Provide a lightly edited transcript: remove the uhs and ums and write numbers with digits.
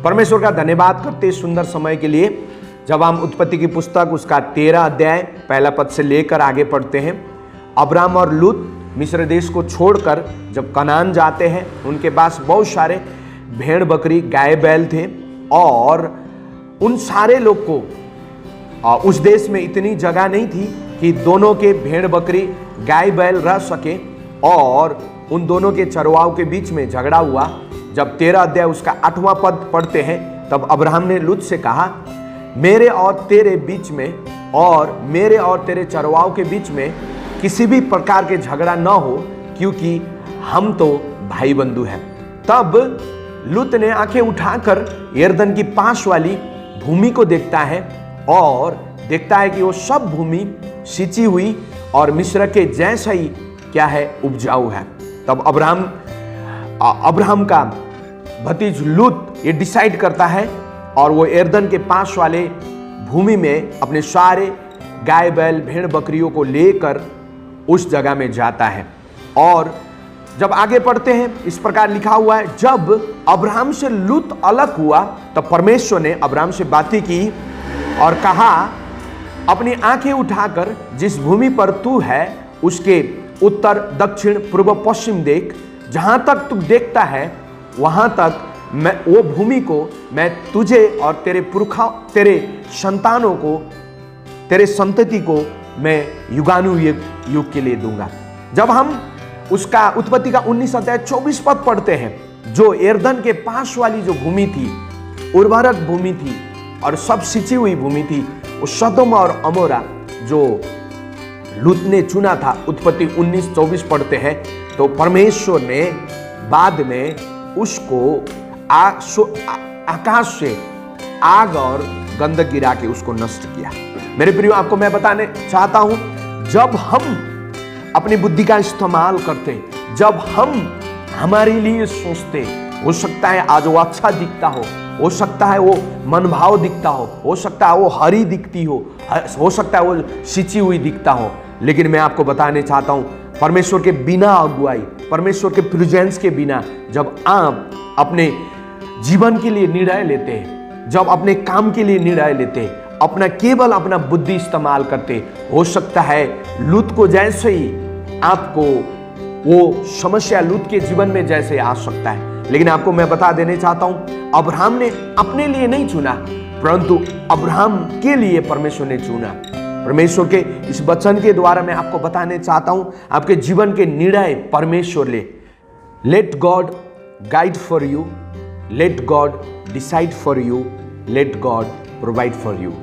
परमेश्वर का धन्यवाद करते सुंदर समय के लिए। जब हम उत्पत्ति की पुस्तक उसका 13 अध्याय पहला पद से लेकर आगे पढ़ते हैं, अब्राम और लूत मिस्र देश को छोड़कर जब कनान जाते हैं, उनके पास बहुत सारे भेड़ बकरी गाय बैल थे और उन सारे लोग को उस देश में इतनी जगह नहीं थी कि दोनों के भेड़ बकरी गाय बैल रह सके, और उन दोनों के चरवाओं के बीच में झगड़ा हुआ। जब 13 अध्याय उसका 8वां पद पढ़ते हैं, तब अब्राहम ने लूत से कहा, मेरे और तेरे बीच में और मेरे और तेरे चरवाओं के बीच में किसी भी प्रकार के झगड़ा न हो, क्योंकि हम तो भाई बंधु हैं। तब लूत ने आंखें उठाकर यरदन की पास वाली भूमि को देखता है और देखता है कि वो सब भूमि सिंची हुई और मिस्र के जैसा ही क्या है, उपजाऊ है। तब अब्राहम का भतीज लूत ये डिसाइड करता है और वो यरदन के पास वाले भूमि में अपने सारे गाय बैल भेड़ बकरियों को लेकर उस जगह में जाता है। और जब आगे पढ़ते हैं, इस प्रकार लिखा हुआ है, जब अब्राहम से लूत अलग हुआ तब परमेश्वर ने अब्राहम से बातें की और कहा, अपनी आंखें उठाकर जिस भूमि पर तू है उसके उत्तर दक्षिण पूर्व पश्चिम देख, जहां तक तू देखता है वहां तक मैं वो भूमि को मैं तुझे और तेरे संतानों को, तेरे संतति को मैं युगानुयुग के लिए दूंगा। जब हम उसका उत्पत्ति का 19 अध्याय 24 पद पढ़ते हैं, जो यरदन के पास वाली जो भूमि थी, उर्वरक भूमि थी और सब सिंची हुई भूमि थी, वो सदोम और अमोरा जो लूत ने चुना था, उत्पत्ति 19-24 पढ़ते हैं, तो परमेश्वर ने बाद में उसको आकाश से आग और गंधक गिरा के उसको नष्ट किया। मेरे प्रियो, आपको मैं बताने चाहता हूं, जब हम अपनी बुद्धि का इस्तेमाल करते, जब हम हमारे लिए सोचते, हो सकता है आज वो अच्छा दिखता हो सकता है वो मनभाव दिखता हो सकता है वो हरी दिखती हो सकता है वो सिंची हुई दिखता हो, लेकिन मैं आपको बताने चाहता हूं, परमेश्वर के बिना अगुवाई, परमेश्वर के प्रेजेंस के बिना जब आप अपने जीवन के लिए निर्णय लेते हैं, जब अपने काम के लिए निर्णय लेते हैं, केवल अपना बुद्धि इस्तेमाल करते, हो सकता है लूत को जैसे ही आपको वो समस्या लूत के जीवन में जैसे आ सकता है। लेकिन आपको मैं बता देने चाहता हूं, अब्राहम ने अपने लिए नहीं चुना, परंतु अब्राहम के लिए परमेश्वर ने चुना। परमेश्वर के इस वचन के द्वारा मैं आपको बताने चाहता हूं, आपके जीवन के निर्णय परमेश्वर ले। Let God guide for you, let God decide for you, let God provide for you.